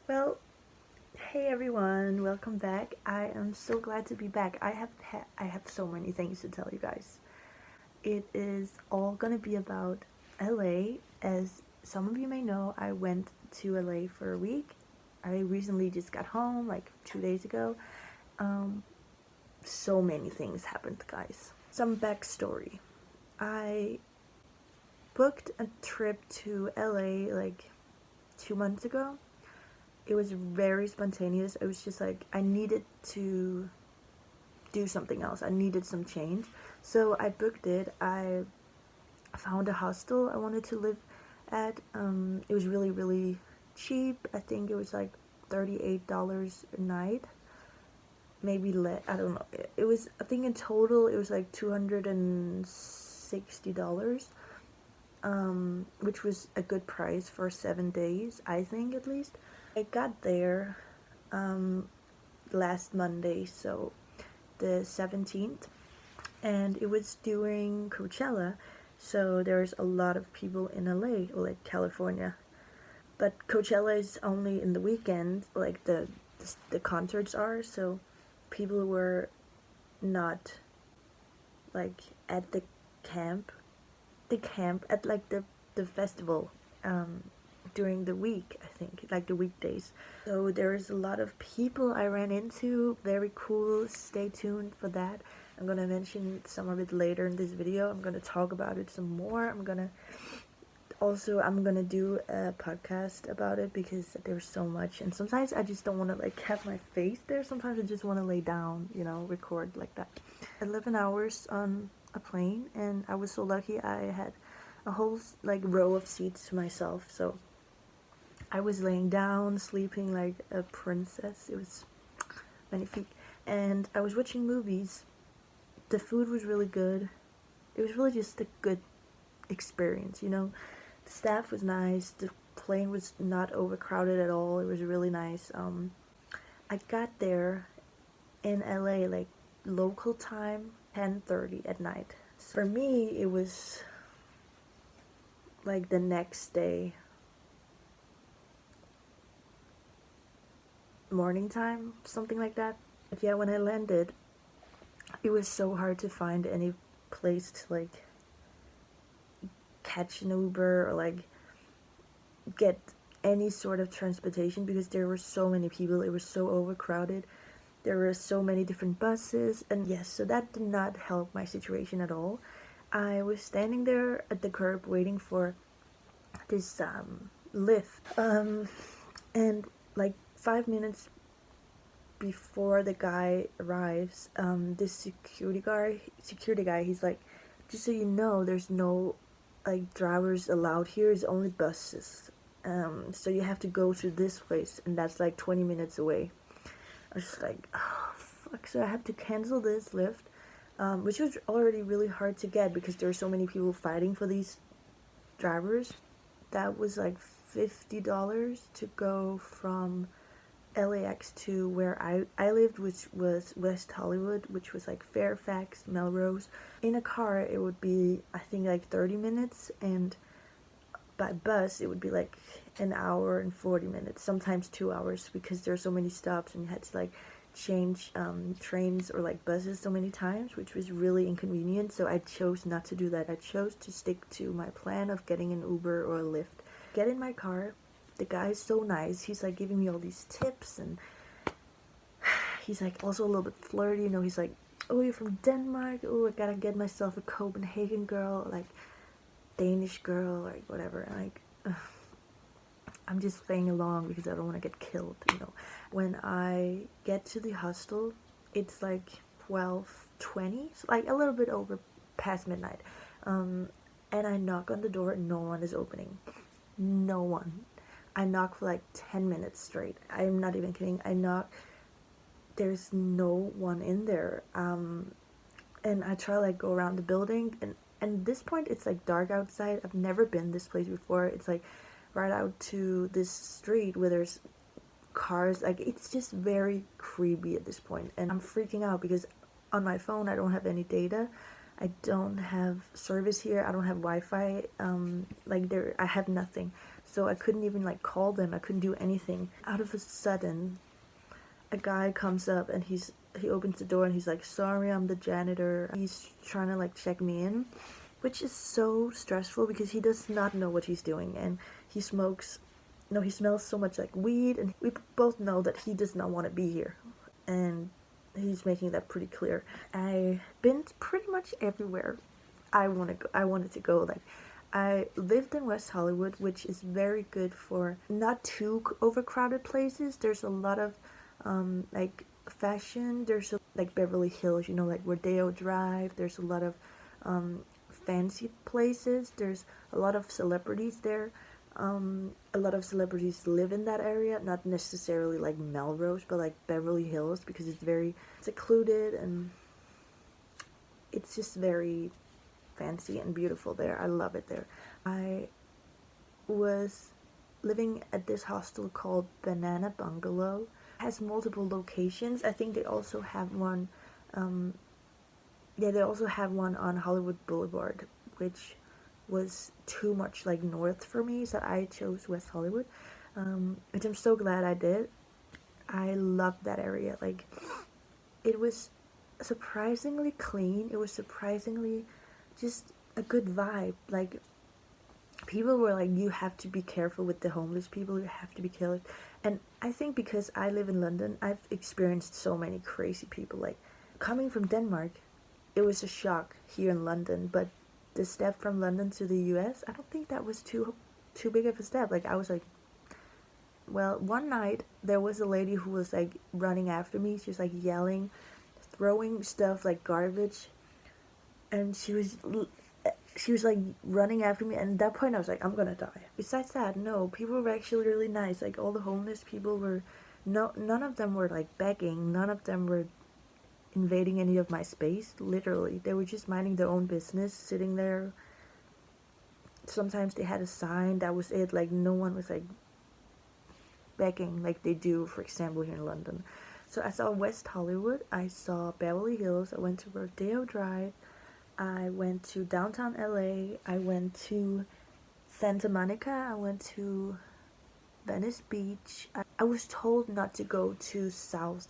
Well, hey everyone, welcome back. I am so glad to be back. I have so many things to tell you guys. It is all gonna be about LA. As some of you may know, I went to LA for a week. I recently just got home like 2 days ago. Um, so many things happened, guys. Some backstory. I booked a trip to LA like 2 months ago. It was very spontaneous. It was just like I needed to do something else. I needed some change. So I booked it. I found a hostel I wanted to live at. It was really, really cheap. I think it was like $38 a night. Maybe less. I don't know. It was, I think in total, it was like $260, which was a good price for 7 days, I think at least. I got there um, last Monday, so the 17th, and it was during Coachella, so there's a lot of people in LA or like California. But Coachella is only in the weekend, like the concerts are, so people were not like at the camp at like the festival um during the week, I think, like the weekdays. So there's a lot of people I ran into. Very cool. Stay tuned for that. I'm gonna mention some of it later in this video. I'm gonna talk about it some more. I'm gonna do a podcast about it because there's so much, and sometimes I just don't want to like have my face there. Sometimes I just want to lay down, record like that. 11 hours on a plane, and I was so lucky I had a whole like row of seats to myself, so I was laying down, sleeping like a princess. It was magnifique. And I was watching movies. The food was really good. It was really just a good experience. The staff was nice. The plane was not overcrowded at all. It was really nice. I got there in LA like local time 10:30 at night. So for me, it was like the next day morning time, something like that. But yeah, when I landed, it was so hard to find any place to like catch an Uber or like get any sort of transportation because there were so many people. It was so overcrowded. There were so many different buses, and yes, so that did not help my situation at all. I was standing there at the curb waiting for this lift, and like 5 minutes before the guy arrives, this security guy, he's like, just so you know, there's no like drivers allowed here. It's only buses. So you have to go to this place, and that's like 20 minutes away. I was just like, oh fuck! So I have to cancel this lift, which was already really hard to get because there were so many people fighting for these drivers. That was like $50 to go from LAX to where I lived, which was West Hollywood, which was like Fairfax, Melrose. In a car, it would be, I think, like 30 minutes, and by bus, it would be like an hour and 40 minutes, sometimes 2 hours, because there are so many stops and you had to like change trains or like buses so many times, which was really inconvenient. So I chose not to do that. I chose to stick to my plan of getting an Uber or a Lyft. Get in my car. The guy is so nice. He's like giving me all these tips, and he's like also a little bit flirty. He's like, "Oh, you're from Denmark. Oh, I gotta get myself a Copenhagen girl, like Danish girl, like whatever." Like, I'm just playing along because I don't want to get killed. When I get to the hostel, it's like 12:20, so like a little bit over past midnight. And I knock on the door, and no one is opening. No one. I knock for like 10 minutes straight. I'm not even kidding. I knock. There's no one in there. And I try like go around the building, and at this point it's like dark outside. I've never been this place before. It's like right out to this street where there's cars. Like, it's just very creepy at this point, and I'm freaking out because on my phone I don't have any data. I don't have service here. I don't have Wi-Fi. Like, I have nothing. so I couldn't even like call them. I couldn't do anything. Out of a sudden, a guy comes up and he opens the door and he's like, "Sorry, I'm the janitor." He's trying to like check me in, which is so stressful because he does not know what he's doing, and he smokes. No, he smells so much like weed, and we both know that he does not want to be here, and he's making that pretty clear. I've been pretty much everywhere I wanted to go. Like, I lived in West Hollywood, which is very good for not too overcrowded places. There's a lot of like fashion. There's like Beverly Hills, you know, like Rodeo Drive. There's a lot of fancy places. There's a lot of celebrities there. A lot of celebrities live in that area, not necessarily like Melrose, but like Beverly Hills, because it's very secluded and it's just very fancy and beautiful there. I love it there. I was living at this hostel called Banana Bungalow. It has multiple locations. I think they also have one they also have one on Hollywood Boulevard, which was too much like north for me, so I chose West Hollywood, which I'm so glad I did. I loved that area. Like, it was surprisingly clean. It was surprisingly just a good vibe. Like, people were like, you have to be careful with the homeless people, you have to be careful. And I think because I live in London, I've experienced so many crazy people. Like, coming from Denmark, it was a shock here in London, but the step from London to the US, I don't think that was too big of a step. Like, I was like, well, one night there was a lady who was like running after me. She was like yelling, throwing stuff like garbage, and she was like running after me, and at that point I was like, I'm gonna die. Besides that, no, people were actually really nice. Like, all the homeless people were, no, none of them were like begging, none of them were invading any of my space. Literally, they were just minding their own business, sitting there. Sometimes they had a sign, that was it. Like, no one was like begging like they do, for example, here in London. So I saw West Hollywood, I saw Beverly Hills, I went to Rodeo Drive, I went to downtown LA, I went to Santa Monica, I went to Venice Beach. I was told not to go to South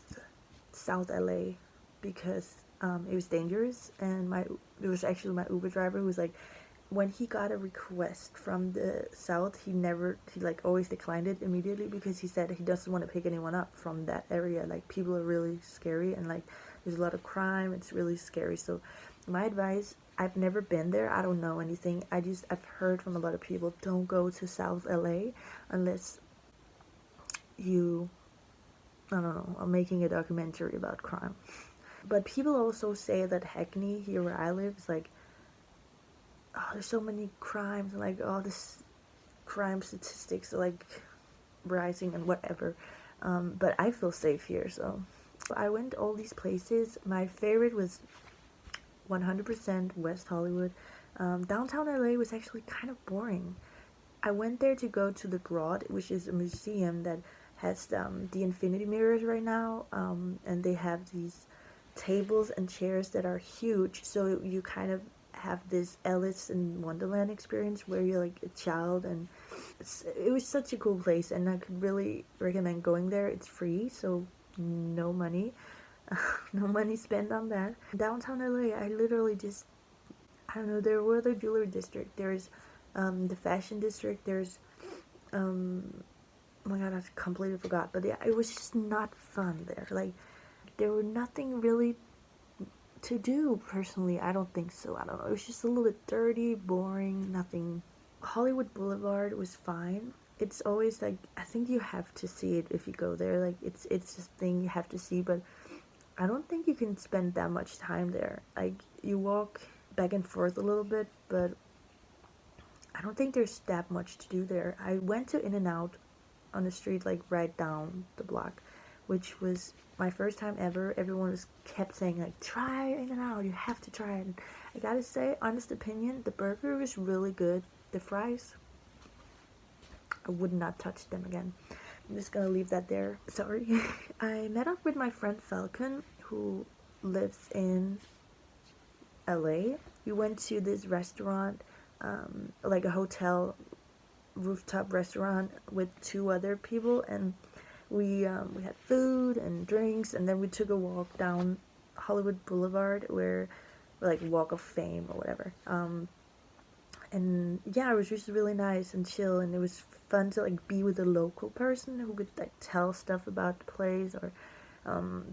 LA because it was dangerous, and it was actually my Uber driver who was like, when he got a request from the south, he like always declined it immediately because he said he doesn't want to pick anyone up from that area. Like, people are really scary, and like there's a lot of crime. It's really scary. So my advice, I've never been there, I don't know anything. I've heard from a lot of people, don't go to South LA unless you, I don't know, are making a documentary about crime. But people also say that Hackney, here where I live, is like, oh, there's so many crimes, and like, oh, this crime statistics are like rising and whatever. But I feel safe here, so I went to all these places. My favorite was 100% West Hollywood. Downtown LA was actually kind of boring. I went there to go to the Broad, which is a museum that has the infinity mirrors right now, and they have these tables and chairs that are huge, so you kind of have this Alice in Wonderland experience where you're like a child, and it was such a cool place, and I could really recommend going there. It's free, so no money. No money spent on that. Downtown LA, I literally just, I don't know, there were the jewelry district, there's the fashion district, there's oh my god, I completely forgot, but yeah, it was just not fun there. Like, there were nothing really to do, personally. I don't think so. I don't know, it was just a little bit dirty, boring, nothing. Hollywood Boulevard was fine. It's always like, I think you have to see it if you go there. Like, it's this thing you have to see, but I don't think you can spend that much time there. Like, you walk back and forth a little bit, but I don't think there's that much to do there. I went to In-N-Out on the street, like right down the block, which was my first time ever. Everyone was kept saying like, try In-N-Out, you have to try it. And I gotta say, honest opinion, the burger was really good. The fries, I would not touch them again. I'm just gonna leave that there. Sorry. I met up with my friend Falcon, who lives in LA. We went to this restaurant, like a hotel rooftop restaurant with two other people, and we had food and drinks, and then we took a walk down Hollywood Boulevard, where like Walk of Fame or whatever. And yeah, it was just really nice and chill, and it was fun to like be with a local person who could like tell stuff about the place, or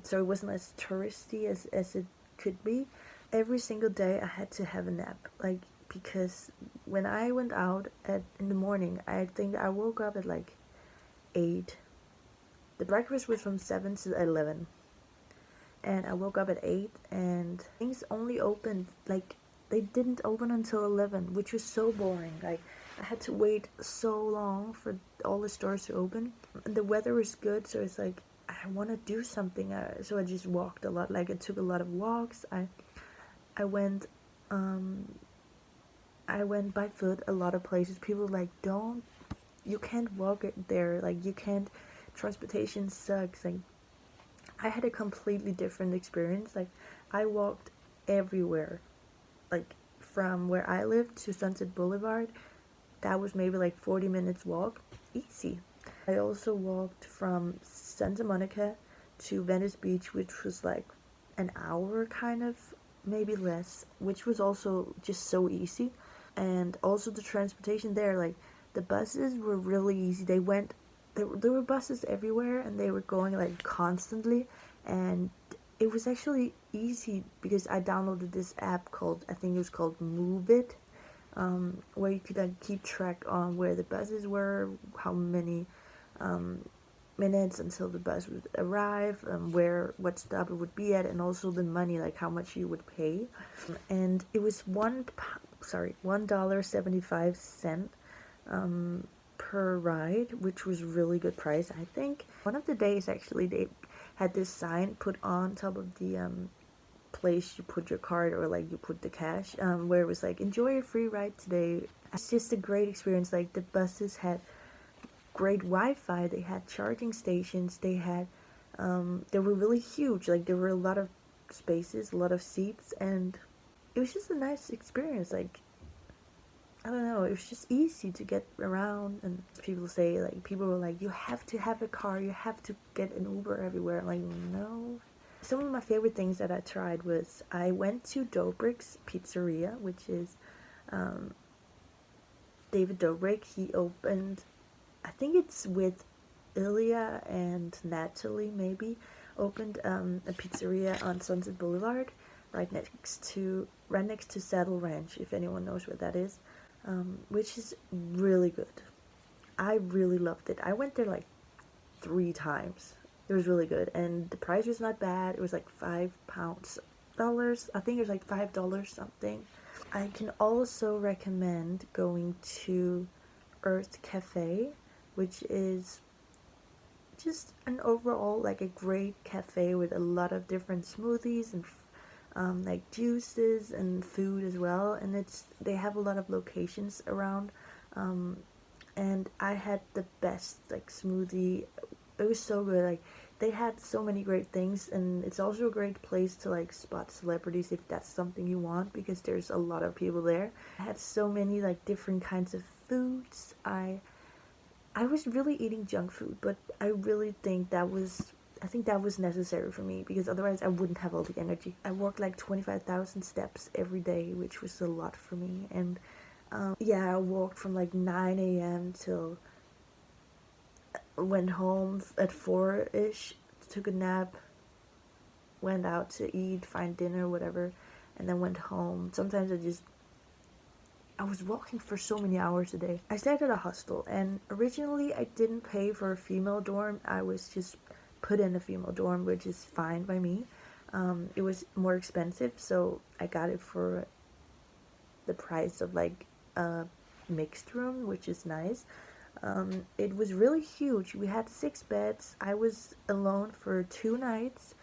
so it wasn't as touristy as it could be. Every single day I had to have a nap, like, because when I went out at in the morning, I think I woke up at like 8. The breakfast was from 7 to 11, and I woke up at 8, and things only opened like they didn't open until 11, which was so boring. Like, I had to wait so long for all the stores to open. And the weather was good, so it's like I want to do something. So I just walked a lot. Like, I took a lot of walks. I went um I went by foot a lot of places. People were like, don't, you can't walk it there. Like, you can't. Transportation sucks. Like, I had a completely different experience. Like, I walked everywhere. Like, from where I lived to Sunset Boulevard, that was maybe like 40 minutes walk. Easy. I also walked from Santa Monica to Venice Beach, which was like an hour kind of, maybe less, which was also just so easy. And also the transportation there, like, the buses were really easy. There were buses everywhere, and they were going like constantly, and it was actually easy because I downloaded this app called, I think it was called Move It, where you could like keep track on where the buses were, how many minutes until the bus would arrive, what stop it would be at, and also the money, like how much you would pay. And it was $1.75 per ride, which was really good price. I think one of the days actually they had this sign put on top of the place you put your card, or like you put the cash, where it was like, enjoy your free ride today. It's just a great experience. Like, the buses had great Wi-Fi, they had charging stations, they were really huge. Like, there were a lot of spaces, a lot of seats, and it was just a nice experience. Like, I don't know, it was just easy to get around. And people were like, you have to have a car, you have to get an Uber everywhere. I'm like, no. Some of my favorite things that I tried was, I went to Dobrik's Pizzeria, which is David Dobrik. He opened, I think it's with Ilya and Natalie, maybe, opened a pizzeria on Sunset Boulevard, right next to Saddle Ranch, if anyone knows where that is, which is really good. I really loved it. I went there like 3 times. It was really good, and the price was not bad. It was like $5. I think it was like $5 something. I can also recommend going to Earth Cafe, which is just an overall like a great cafe with a lot of different smoothies and like juices and food as well. And they have a lot of locations around, and I had the best like smoothie. It was so good. Like, they had so many great things, and it's also a great place to like spot celebrities if that's something you want, because there's a lot of people there. I had so many like different kinds of foods. I was really eating junk food, but I think that was necessary for me, because otherwise I wouldn't have all the energy. I walked like 25,000 steps every day, which was a lot for me. And yeah, I walked from like 9 a.m. till went home at 4-ish, took a nap, went out to eat, find dinner, whatever, and then went home. Sometimes I was walking for so many hours a day. I stayed at a hostel, and originally I didn't pay for a female dorm. I was just put in a female dorm, which is fine by me. It was more expensive, so I got it for the price of like a mixed room, which is nice. It was really huge. We had 6 beds. I was alone for 2 nights.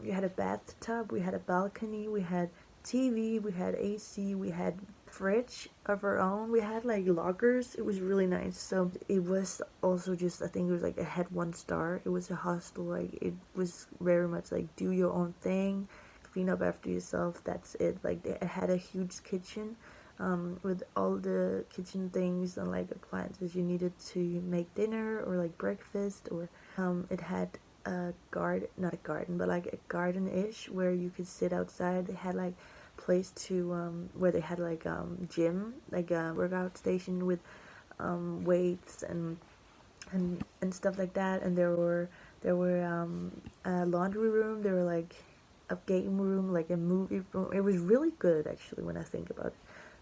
We had a bathtub, we had a balcony, we had TV, we had AC, we had fridge of our own, we had like lockers. It was really nice. So it was also just, I think it was like, it had 1 star. It was a hostel. Like, it was very much like, do your own thing, clean up after yourself, that's it. Like, it had a huge kitchen, with all the kitchen things and like appliances you needed to make dinner or like breakfast. Or it had a garden, not a garden, but like a garden-ish where you could sit outside. They had like place to where they had like gym, like a workout station with weights and stuff like that. And there were a laundry room. There were like a game room, like a movie room. It was really good actually when I think about it.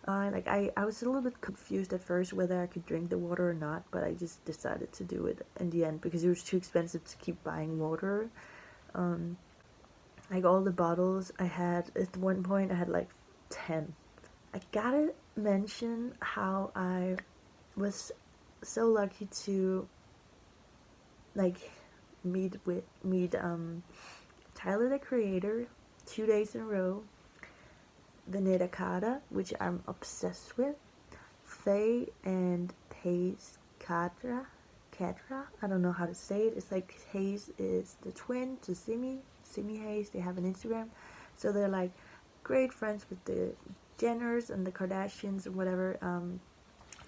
I was a little bit confused at first whether I could drink the water or not, but I just decided to do it in the end because it was too expensive to keep buying water. Um, like all the bottles I had at one point, I had like 10. I gotta mention how I was so lucky to like meet Tyler the Creator 2 days in a row, Vanita Kata, which I'm obsessed with, Faye and Hayes Katra. I don't know how to say it. It's like Hayes is the twin to Simi Hayes. They have an Instagram, so they're like great friends with the Jenners and the Kardashians or whatever.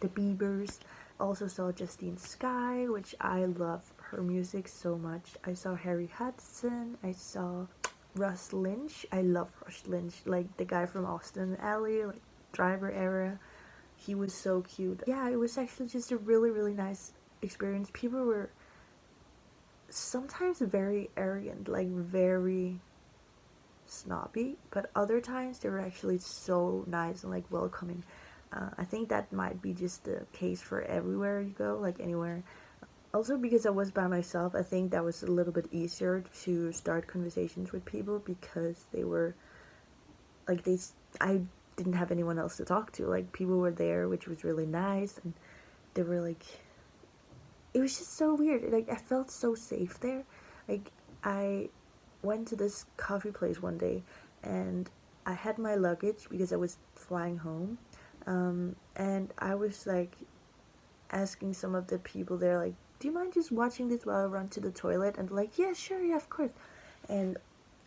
The Biebers. Also saw Justine Skye, which I love her music so much. I saw Harry Hudson. I saw Russ Lynch. I love Russ Lynch, like the guy from Austin Alley, like Driver era. He was so cute. Yeah, it was actually just a really, really nice experience. People were sometimes very arrogant, like very snobby, but other times they were actually so nice and like welcoming. I think that might be just the case for everywhere you go, like anywhere. Also, because I was by myself, I think that was a little bit easier to start conversations with people because they were like I didn't have anyone else to talk to. Like people were there, which was really nice, and they were like, it was just so weird. Like I felt so safe there. Like I went to this coffee place one day, and I had my luggage because I was flying home, and I was like asking some of the people there, like, do you mind just watching this while I run to the toilet? And like, yeah, sure, yeah, of course. And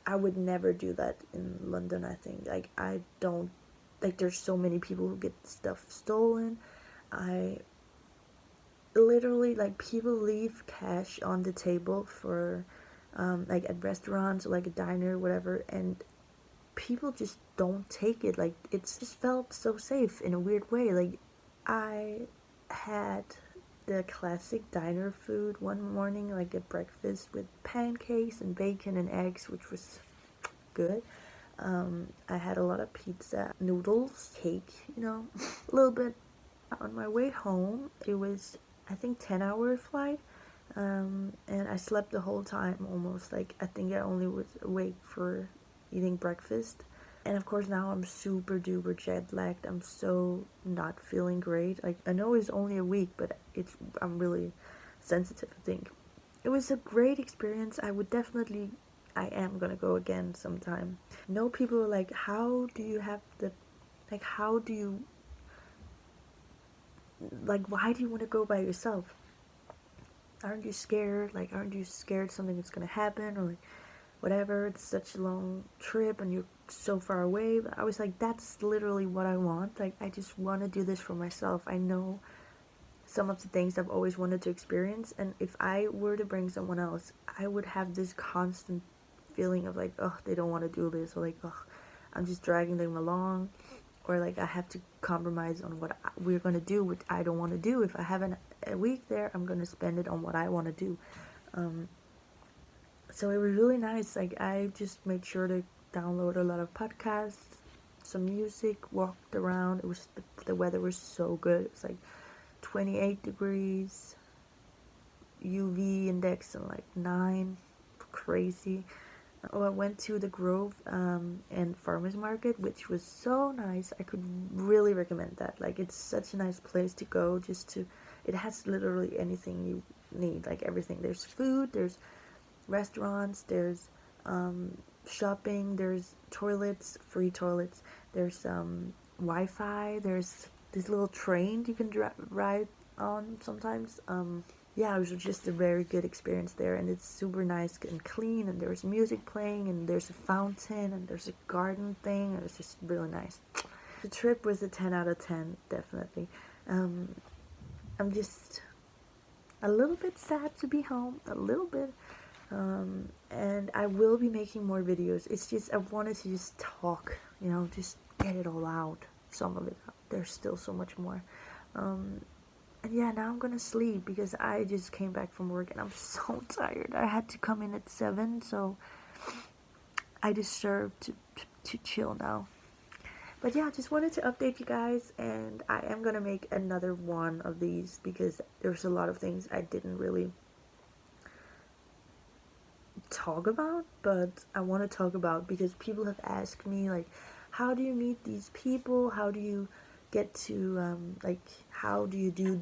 I would never do that in London, I think. Like, I don't, like, there's so many people who get stuff stolen. I literally, like, people leave cash on the table for, like, at restaurants or, like, a diner or whatever, and people just don't take it. Like, it's just felt so safe in a weird way. Like, I had the classic diner food one morning, like a breakfast with pancakes and bacon and eggs, which was good. I had a lot of pizza, noodles, cake, a little bit. On my way home, it was, I think, 10-hour flight, and I slept the whole time almost. Like, I think I only was awake for eating breakfast. And of course now I'm super duper jet lagged. I'm so not feeling great. Like I know it's only a week, but I'm really sensitive, I think. It was a great experience. I am gonna go again sometime. No, people are like, how do you have the, like, how do you, like, why do you want to go by yourself? Aren't you scared? Like, aren't you scared something is gonna happen? Or like, whatever, it's such a long trip and you're so far away. But I was like, that's literally what I want. Like, I just want to do this for myself. I know some of the things I've always wanted to experience, and if I were to bring someone else, I would have this constant feeling of like, oh, they don't want to do this, or like, oh, I'm just dragging them along, or like I have to compromise on what we're gonna do, which I don't want to do. If I have a week there, I'm gonna spend it on what I want to do. So it was really nice. Like I just made sure to download a lot of podcasts, some music, walked around. It was the weather was so good. It was like 28 degrees, UV index and like 9, crazy. Oh, I went to the Grove and Farmers Market, which was so nice. I could really recommend that. Like it's such a nice place to go. It has literally anything you need. Like everything. There's food. There's restaurants, there's shopping, there's toilets, free toilets, there's Wi-Fi, there's this little train you can ride on sometimes. Yeah, it was just a very good experience there, and it's super nice and clean, and there's music playing, and there's a fountain, and there's a garden thing, and it's just really nice. The trip was a 10 out of 10, definitely. I'm just a little bit sad to be home, a little bit. And I will be making more videos. It's just I wanted to just talk, you know, just get it all out, some of it out. There's still so much more. And yeah, now I'm gonna sleep because I just came back from work and I'm so tired. I had to come in at 7, so I deserve to chill now. But yeah, just wanted to update you guys, and I am gonna make another one of these because there's a lot of things I didn't really talk about, but I want to talk about because people have asked me, like, how do you meet these people? How do you get to like, how do you do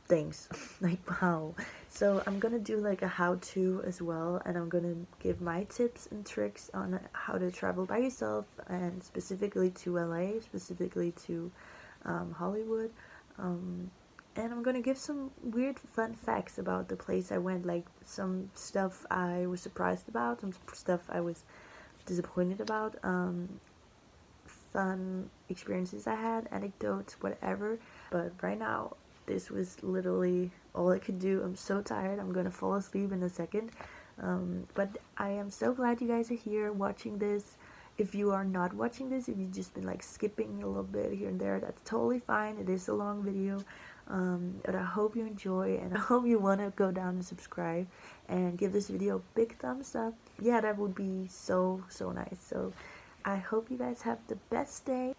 things? Like, wow. So I'm gonna do like a how-to as well, and I'm gonna give my tips and tricks on how to travel by yourself, and specifically to LA, specifically to Hollywood. And I'm gonna give some weird fun facts about the place I went, like some stuff I was surprised about, some stuff I was disappointed about, fun experiences I had, anecdotes, whatever. But right now, this was literally all I could do. I'm so tired. I'm gonna fall asleep in a second. But I am so glad you guys are here watching this. If you are not watching this, if you've just been like skipping a little bit here and there, that's totally fine. It is a long video. But I hope you enjoy, and I hope you want to go down and subscribe and give this video a big thumbs up. Yeah, that would be so nice. So I hope you guys have the best day.